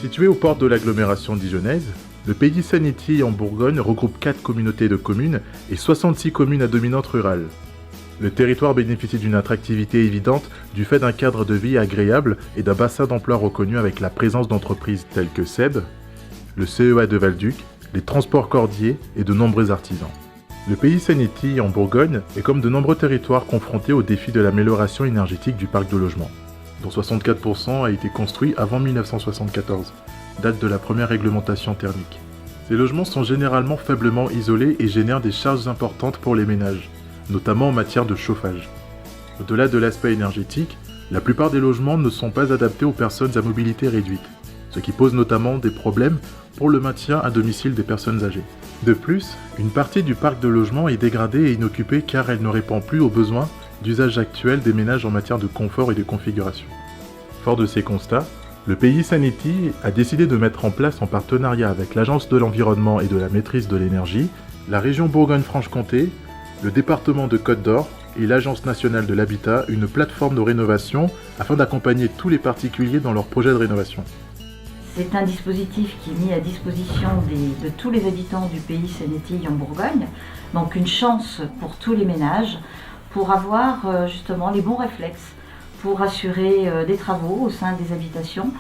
Situé aux portes de l'agglomération dijonnaise, le Pays Sanity en Bourgogne regroupe 4 communautés de communes et 66 communes à dominante rurale. Le territoire bénéficie d'une attractivité évidente du fait d'un cadre de vie agréable et d'un bassin d'emploi reconnu avec la présence d'entreprises telles que SEB, le CEA de Valduc, les transports cordiers et de nombreux artisans. Le Pays Sanity en Bourgogne est comme de nombreux territoires confrontés au défi de l'amélioration énergétique du parc de logement, dont 64% a été construit avant 1974, date de la première réglementation thermique. Ces logements sont généralement faiblement isolés et génèrent des charges importantes pour les ménages, notamment en matière de chauffage. Au-delà de l'aspect énergétique, la plupart des logements ne sont pas adaptés aux personnes à mobilité réduite, ce qui pose notamment des problèmes pour le maintien à domicile des personnes âgées. De plus, une partie du parc de logements est dégradée et inoccupée car elle ne répond plus aux besoins d'usage actuel des ménages en matière de confort et de configuration. Fort de ces constats, le Pays Sanity a décidé de mettre en place en partenariat avec l'Agence de l'environnement et de la maîtrise de l'énergie, la région Bourgogne-Franche-Comté, le département de Côte d'Or et l'Agence nationale de l'habitat une plateforme de rénovation afin d'accompagner tous les particuliers dans leurs projets de rénovation. C'est un dispositif qui est mis à disposition de tous les habitants du Pays Sanity en Bourgogne, donc une chance pour tous les ménages pour avoir justement les bons réflexes pour assurer des travaux au sein des habitations.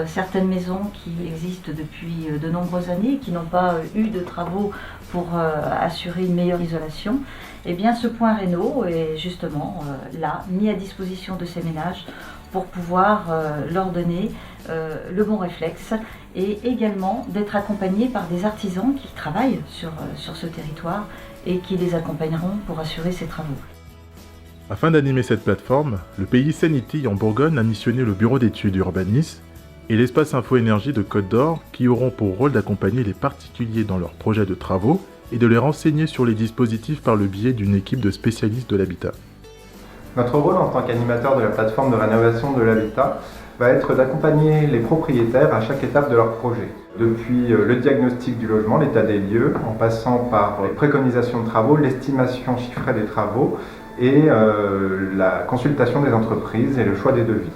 Certaines maisons qui existent depuis de nombreuses années, qui n'ont pas eu de travaux pour assurer une meilleure isolation, eh bien ce point réno est justement là, mis à disposition de ces ménages pour pouvoir leur donner le bon réflexe et également d'être accompagnés par des artisans qui travaillent sur ce territoire et qui les accompagneront pour assurer ces travaux. Afin d'animer cette plateforme, le Pays Sanity en Bourgogne a missionné le bureau d'études urbanisme et l'espace Info Énergie de Côte d'Or qui auront pour rôle d'accompagner les particuliers dans leurs projets de travaux et de les renseigner sur les dispositifs par le biais d'une équipe de spécialistes de l'habitat. Notre rôle en tant qu'animateur de la plateforme de rénovation de l'habitat va être d'accompagner les propriétaires à chaque étape de leur projet. Depuis le diagnostic du logement, l'état des lieux, en passant par les préconisations de travaux, l'estimation chiffrée des travaux et la consultation des entreprises et le choix des devis.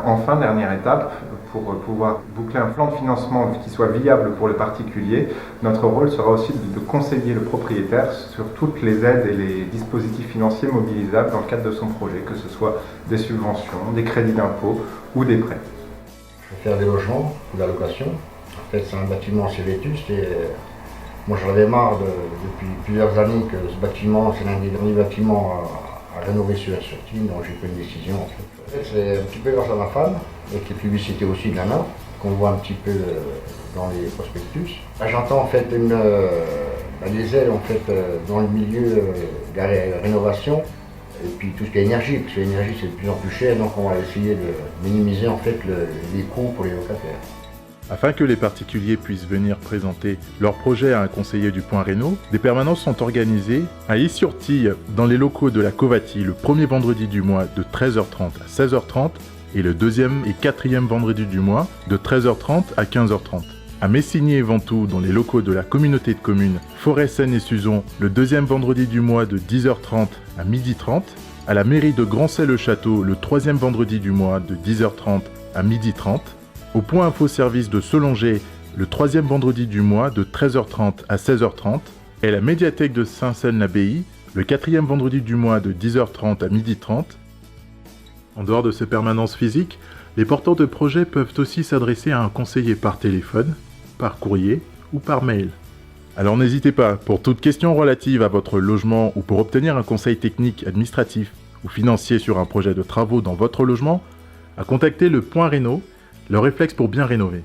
Enfin, dernière étape, pour pouvoir boucler un plan de financement qui soit viable pour le particulier, notre rôle sera aussi de conseiller le propriétaire sur toutes les aides et les dispositifs financiers mobilisables dans le cadre de son projet, que ce soit des subventions, des crédits d'impôt ou des prêts. Je vais faire des logements ou de la location. En fait, c'est un bâtiment assez vétuste et moi j'en avais marre depuis plusieurs années que ce bâtiment, c'est l'un des derniers bâtiments à rénover sur Tignes, donc j'ai pris une décision en fait. C'est un petit peu grâce à ma femme, avec les publicités aussi de Nana, qu'on voit un petit peu dans les prospectus. Là, j'entends en fait des aides en fait, dans le milieu de la rénovation, et puis tout ce qui est énergie, parce que l'énergie c'est de plus en plus cher, donc on va essayer de minimiser en fait les coûts pour les locataires. Afin que les particuliers puissent venir présenter leur projet à un conseiller du Point Réno, des permanences sont organisées à Is-sur-Tille dans les locaux de la Covati le premier vendredi du mois de 13h30 à 16h30 et le deuxième et quatrième vendredi du mois de 13h30 à 15h30. À Messigny et Ventoux dans les locaux de la communauté de communes Forêt-Seine et Suzon le deuxième vendredi du mois de 10h30 à 12h30, à la mairie de Grancey-le-Château le troisième vendredi du mois de 10h30 à 12h30, au Point Info Service de Solongé le troisième vendredi du mois de 13h30 à 16h30 et la médiathèque de Saint-Seine-l'Abbaye le quatrième vendredi du mois de 10h30 à 12h30. En dehors de ces permanences physiques, les porteurs de projets peuvent aussi s'adresser à un conseiller par téléphone, par courrier ou par mail. Alors n'hésitez pas, pour toute question relative à votre logement ou pour obtenir un conseil technique, administratif ou financier sur un projet de travaux dans votre logement, à contacter le Point Réno, le réflexe pour bien rénover.